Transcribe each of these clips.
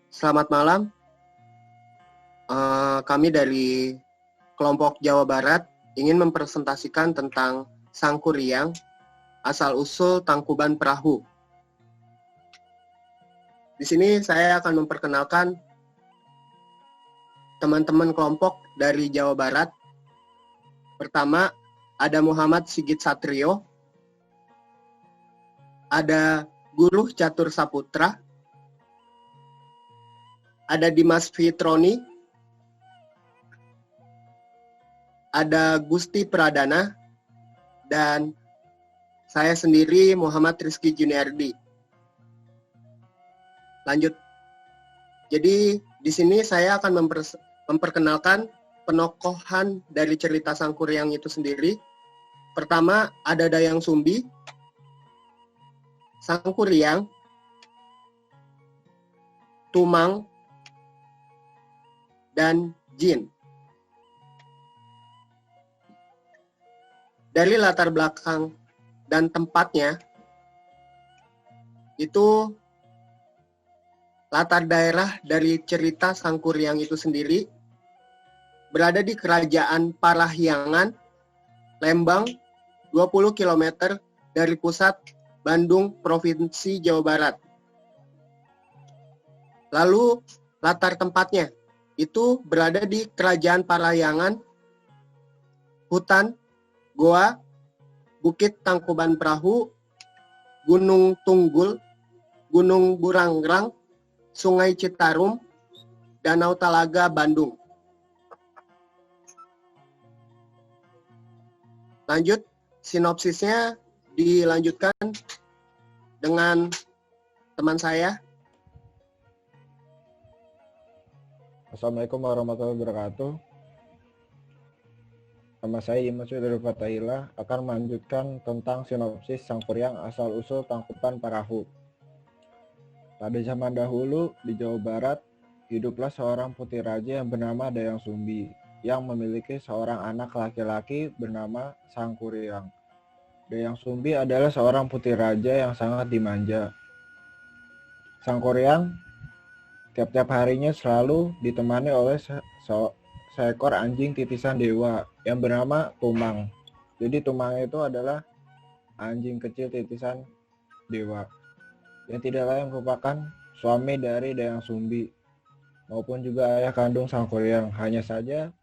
Selamat malam. Kami dari kelompok Jawa Barat ingin mempresentasikan tentang Sangkuriang, asal-usul Tangkuban Perahu. Di sini saya akan memperkenalkan teman-teman kelompok dari Jawa Barat. Pertama, ada Muhammad Sigit Satrio, ada Guruh Catur Saputra, ada Dimas Fitroni, ada Gusti Pradana, dan saya sendiri Muhammad Rizky Juniardi. Lanjut. Jadi di sini saya akan memperkenalkan penokohan dari cerita Sangkuriang itu sendiri. Pertama ada Dayang Sumbi, Sangkuriang, Tumang, dan Jin. Dari latar belakang dan tempatnya, itu latar daerah dari cerita Sangkuriang itu sendiri berada di Kerajaan Parahyangan, Lembang, 20 km dari pusat Bandung, Provinsi Jawa Barat. Lalu latar tempatnya itu berada di Kerajaan Parahyangan, hutan, goa, Bukit Tangkuban Perahu, Gunung Tunggul, Gunung Burangrang, Sungai Citarum, Danau Talaga, Bandung. Lanjut, sinopsisnya dilanjutkan dengan teman saya. Assalamualaikum warahmatullahi wabarakatuh. Nama saya Imas dari Fatahila akan melanjutkan tentang sinopsis Sangkuriang asal-usul Tangkuban Perahu. Pada zaman dahulu di Jawa Barat, hiduplah seorang putri raja yang bernama Dayang Sumbi yang memiliki seorang anak laki-laki bernama Sangkuriang. Dayang Sumbi adalah seorang putri raja yang sangat dimanja. Sangkuriang tiap-tiap harinya selalu ditemani oleh seekor anjing titisan dewa yang bernama Tumang. Jadi Tumang itu adalah anjing kecil titisan dewa yang tidak lain merupakan suami dari Dayang Sumbi maupun juga ayah kandung Sangkuriang. Hanya saja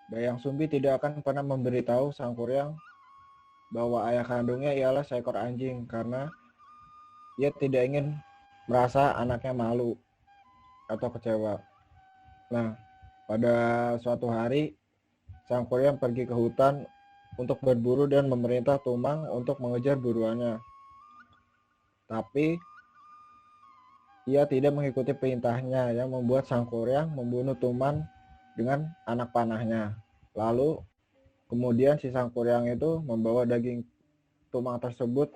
Dayang Sumbi tidak akan pernah memberitahu Sangkuriang bahwa ayah kandungnya ialah seekor anjing karena ia tidak ingin merasa anaknya malu atau kecewa. Nah, pada suatu hari Sangkuriang pergi ke hutan untuk berburu dan memerintah Tumang untuk mengejar buruannya. Tapi ia tidak mengikuti perintahnya yang membuat Sangkuriang membunuh Tumang dengan anak panahnya. Lalu kemudian si Sangkuriang itu membawa daging Tumang tersebut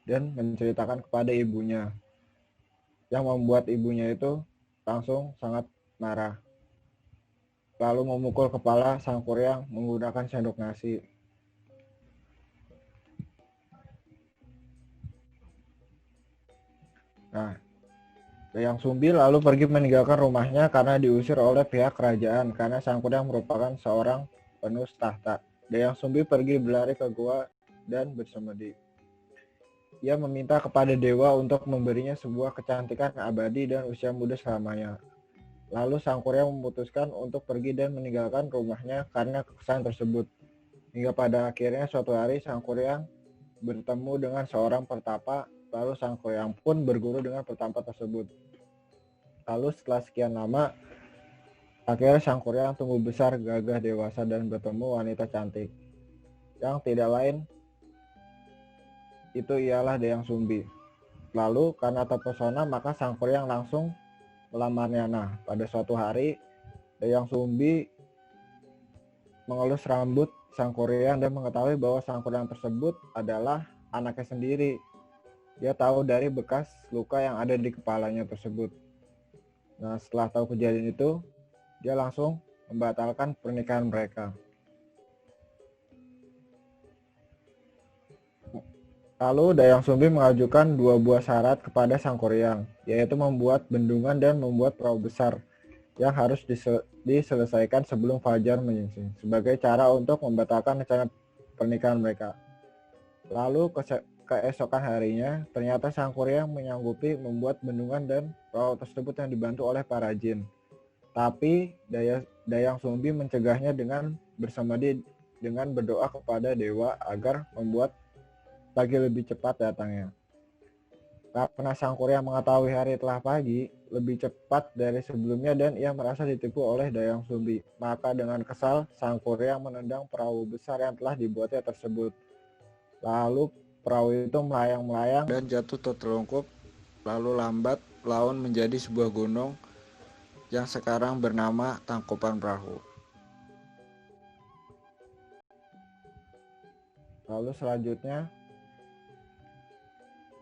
dan menceritakan kepada ibunya, yang membuat ibunya itu langsung sangat marah. Lalu memukul kepala Sangkuriang menggunakan sendok nasi. Nah, Dayang Sumbi lalu pergi meninggalkan rumahnya karena diusir oleh pihak kerajaan karena Sangkuriang merupakan seorang penerus tahta. Dayang Sumbi pergi berlari ke gua dan bersemedi. Ia meminta kepada dewa untuk memberinya sebuah kecantikan abadi dan usia muda selamanya. Lalu Sangkuriang memutuskan untuk pergi dan meninggalkan rumahnya karena kekesalan tersebut. Hingga pada akhirnya suatu hari Sangkuriang bertemu dengan seorang pertapa. Lalu Sangkuriang pun berguru dengan pertapa tersebut. Lalu setelah sekian lama, akhirnya Sangkuriang tumbuh besar, gagah, dewasa, dan bertemu wanita cantik. Yang tidak lain, itu ialah Dayang Sumbi. Lalu karena terpesona, maka Sangkuriang langsung melamarnya. Nah, pada suatu hari, Dayang Sumbi mengelus rambut Sangkuriang dan mengetahui bahwa Sangkuriang tersebut adalah anaknya sendiri. Dia tahu dari bekas luka yang ada di kepalanya tersebut. Nah, setelah tahu kejadian itu, dia langsung membatalkan pernikahan mereka. Lalu Dayang Sumbi mengajukan 2 buah syarat kepada Sang Kuryang, yaitu membuat bendungan dan membuat perahu besar yang harus diselesaikan sebelum fajar menyingsing sebagai cara untuk membatalkan rencana pernikahan mereka. Lalu keesokan harinya, ternyata Sang Kuryang menyanggupi membuat bendungan dan perahu tersebut yang dibantu oleh para jin. Tapi Dayang Sumbi mencegahnya dengan bersemedi dengan berdoa kepada dewa agar membuat pagi lebih cepat datangnya. Karena Sang Kuryang mengetahui hari telah pagi lebih cepat dari sebelumnya dan ia merasa ditipu oleh Dayang Sumbi. Maka dengan kesal, Sang Kuryang menendang perahu besar yang telah dibuatnya tersebut. Lalu perahu itu melayang-melayang dan jatuh tertelungkup. Lalu lambat laun menjadi sebuah gunung yang sekarang bernama Tangkuban Perahu. Lalu selanjutnya,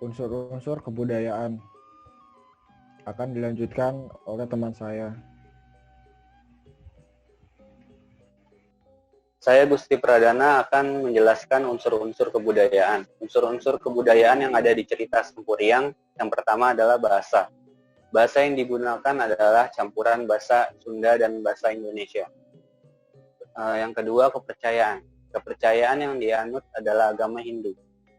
unsur-unsur kebudayaan akan dilanjutkan oleh teman saya. Saya Gusti Pradana akan menjelaskan unsur-unsur kebudayaan. Unsur-unsur kebudayaan yang ada di cerita Sang Kuryang, yang pertama adalah bahasa. Bahasa yang digunakan adalah campuran bahasa Sunda dan bahasa Indonesia. Yang kedua, kepercayaan. Kepercayaan yang dianut adalah agama Hindu.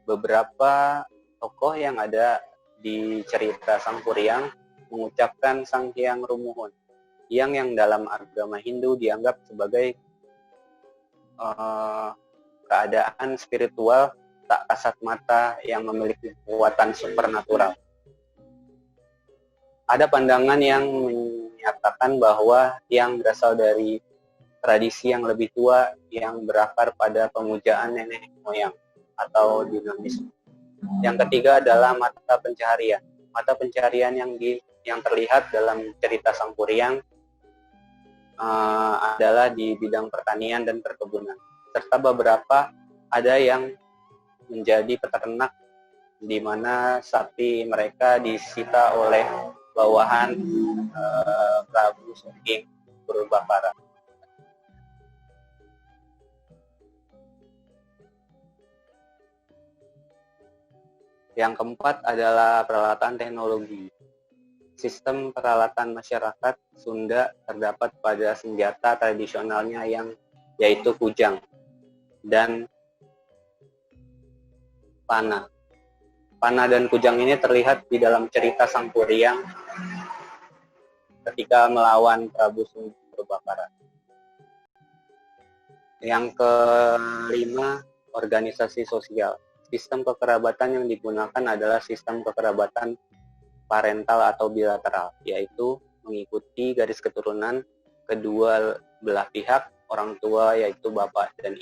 Beberapa tokoh yang ada di cerita Sang Kuryang mengucapkan Sang Hyang Rumuhun, yang dalam agama Hindu dianggap sebagai keadaan spiritual tak kasat mata yang memiliki kekuatan supernatural. Ada pandangan yang menyatakan bahwa yang berasal dari tradisi yang lebih tua yang berakar pada pemujaan nenek moyang atau dinamisme. Yang ketiga adalah mata pencaharian. Mata pencaharian yang terlihat dalam cerita Sang Kuryang adalah di bidang pertanian dan perkebunan. Serta beberapa ada yang menjadi peternak di mana sapi mereka disita oleh bawahan Prabu Sugeng Purbakara. Yang keempat adalah peralatan teknologi. Sistem peralatan masyarakat Sunda terdapat pada senjata tradisionalnya yaitu kujang dan panah. Panah dan kujang ini terlihat di dalam cerita Sang Kuryang ketika melawan Prabu Sugeng Purbakara. Yang kelima, organisasi sosial. Sistem kekerabatan yang digunakan adalah sistem kekerabatan parental atau bilateral, yaitu mengikuti garis keturunan kedua belah pihak orang tua, yaitu bapak dan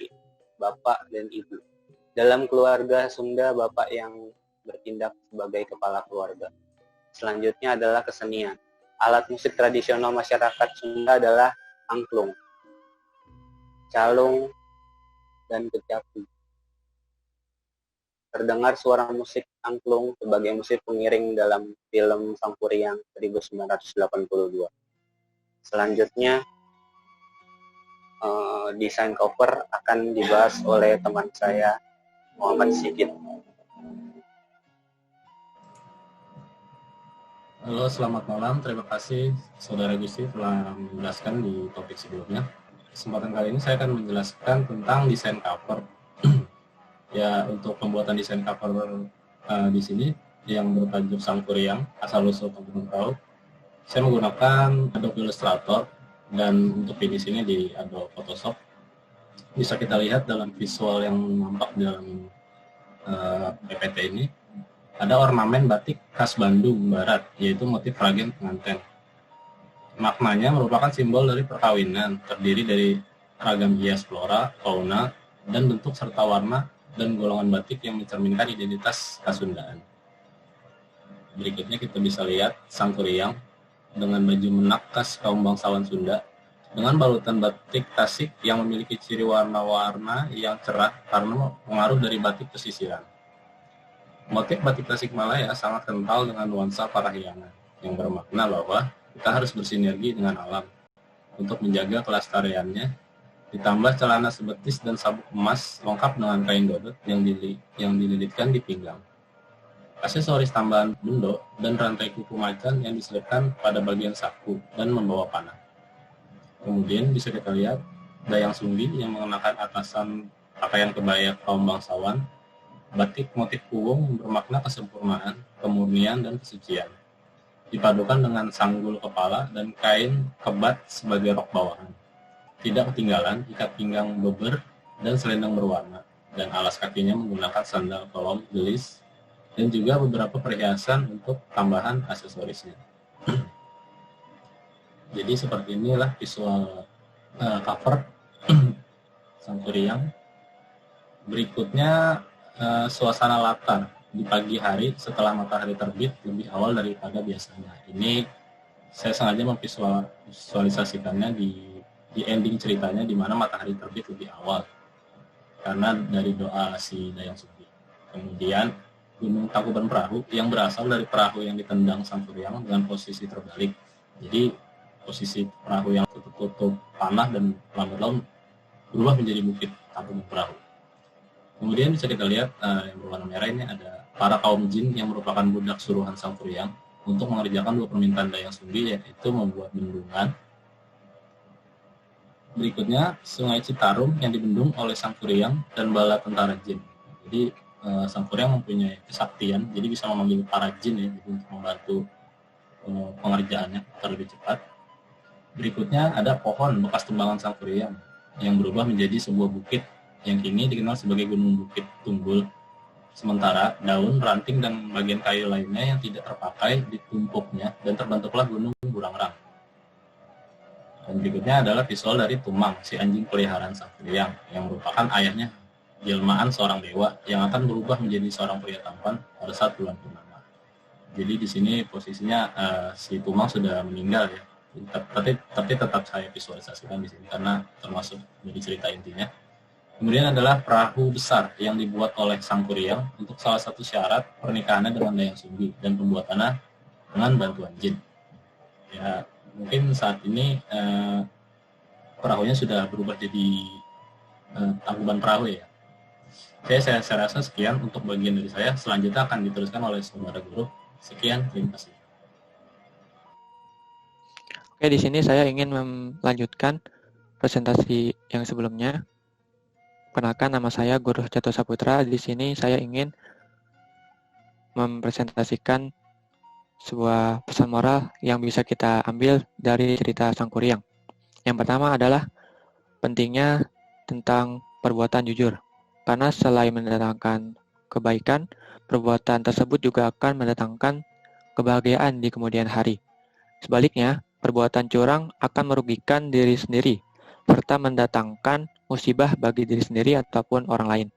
ibu. Dalam keluarga Sunda, bapak yang bertindak sebagai kepala keluarga. Selanjutnya adalah kesenian. Alat musik tradisional masyarakat Sunda adalah angklung, calung, dan kecapi. Terdengar suara musik angklung sebagai musik pengiring dalam film Sang Kuryang 1982. Selanjutnya, desain cover akan dibahas oleh teman saya, Muhammad Sigit. Halo, selamat malam. Terima kasih Saudara Gusti telah menjelaskan di topik sebelumnya. Kesempatan kali ini saya akan menjelaskan tentang desain cover. Ya, untuk pembuatan desain cover di sini yang bertajuk Sang Kuryang, asal-usul Tangkuban Perahu, saya menggunakan Adobe Illustrator dan untuk di sini di Adobe Photoshop. Bisa kita lihat dalam visual yang nampak dalam PPT ini, ada ornamen batik khas Bandung Barat, yaitu motif ragen pengantin. Maknanya merupakan simbol dari perkawinan, terdiri dari ragam hias flora, fauna, dan bentuk serta warna dan golongan batik yang mencerminkan identitas Kasundaan. Berikutnya kita bisa lihat Sang Kuryang dengan baju menak khas kaum bangsawan Sunda dengan balutan batik Tasik yang memiliki ciri warna-warna yang cerah karena pengaruh dari batik pesisiran. Motif batik Tasikmalaya sangat kental dengan nuansa parahyangan yang bermakna bahwa kita harus bersinergi dengan alam untuk menjaga kelestariannya ditambah celana sebetis dan sabuk emas lengkap dengan kain dodot yang dililitkan di pinggang. Aksesoris tambahan bendok dan rantai kuku macan yang diselipkan pada bagian saku dan membawa panah. Kemudian bisa kita lihat Dayang Sumbi yang mengenakan atasan pakaian kebaya kaum bangsawan, batik motif puwung bermakna kesempurnaan, kemurnian, dan kesucian. Dipadukan dengan sanggul kepala dan kain kebat sebagai rok bawahan. Tidak ketinggalan ikat pinggang beber dan selendang berwarna, dan alas kakinya menggunakan sandal kolom gelis, dan juga beberapa perhiasan untuk tambahan aksesorisnya. Jadi seperti inilah visual cover Sangkuriang. Berikutnya suasana latar di pagi hari setelah matahari terbit lebih awal daripada biasanya. Ini saya sengaja memvisualisasikannya di ending ceritanya di mana matahari terbit lebih awal karena dari doa si Dayang Sumbi. Kemudian Gunung Tangkuban Perahu yang berasal dari perahu yang ditendang Sangkuriang dengan posisi terbalik. Jadi posisi perahu yang tutup panah dan lambat laun berubah menjadi bukit Tangkuban Perahu. Kemudian bisa kita lihat yang berwarna merah ini ada para kaum jin yang merupakan budak suruhan Sangkuriang untuk mengerjakan dua permintaan Dayang Sumbi, yaitu membuat bendungan. Berikutnya Sungai Citarum yang dibendung oleh Sangkuriang dan bala tentara jin. Jadi Sangkuriang mempunyai kesaktian, jadi bisa memanggil para jin ya, untuk membantu pengerjaannya terlebih cepat. Berikutnya ada pohon bekas tembangan Sangkuriang yang berubah menjadi sebuah bukit yang kini dikenal sebagai Gunung Bukit Tunggul. Sementara daun, ranting, dan bagian kayu lainnya yang tidak terpakai ditumpuknya dan terbentuklah Gunung Burangrang. Dan berikutnya adalah visual dari Tumang, si anjing peliharaan Sangkuriang, yang merupakan ayahnya jelmaan seorang dewa yang akan berubah menjadi seorang pria tampan pada saat bulan purnama. Jadi di sini posisinya si Tumang sudah meninggal ya. Tapi tetap saya visualisasikan di sini karena termasuk dari cerita intinya. Kemudian adalah perahu besar yang dibuat oleh Sangkuriang untuk salah satu syarat pernikahannya dengan Dayang Sumbi dan pembuatannya dengan bantuan jin. Ya, mungkin saat ini perahunya sudah berubah jadi Tangkuban Perahu ya. Oke, saya rasa sekian untuk bagian dari saya. Selanjutnya akan diteruskan oleh saudara guru. Sekian, terima kasih. Oke, di sini saya ingin melanjutkan presentasi yang sebelumnya. Perkenalkan, nama saya Guru Jatuh Saputra. Di sini saya ingin mempresentasikan sebuah pesan moral yang bisa kita ambil dari cerita Sangkuriang. Yang pertama adalah pentingnya tentang perbuatan jujur. Karena selain mendatangkan kebaikan, perbuatan tersebut juga akan mendatangkan kebahagiaan di kemudian hari. Sebaliknya, perbuatan curang akan merugikan diri sendiri, serta mendatangkan musibah bagi diri sendiri ataupun orang lain.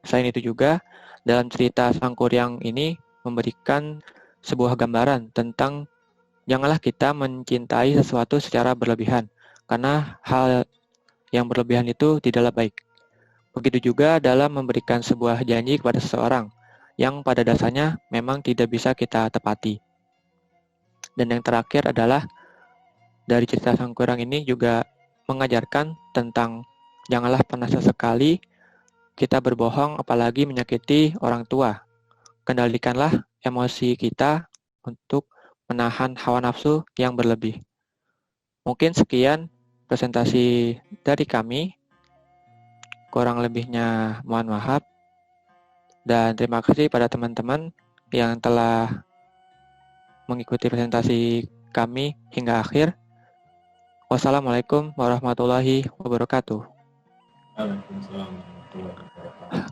Selain itu juga, dalam cerita Sangkuriang ini memberikan sebuah gambaran tentang janganlah kita mencintai sesuatu secara berlebihan, karena hal yang berlebihan itu tidaklah baik. Begitu juga dalam memberikan sebuah janji kepada seseorang, yang pada dasarnya memang tidak bisa kita tepati. Dan yang terakhir adalah dari cerita Sangkuriang ini juga mengajarkan tentang janganlah pernah sesekali kita berbohong apalagi menyakiti orang tua. Kendalikanlah emosi kita untuk menahan hawa nafsu yang berlebih. Mungkin sekian presentasi dari kami. Kurang lebihnya mohon maaf. Dan terima kasih pada teman-teman yang telah mengikuti presentasi kami hingga akhir. Wassalamualaikum warahmatullahi wabarakatuh. Waalaikumsalam warahmatullahi wabarakatuh.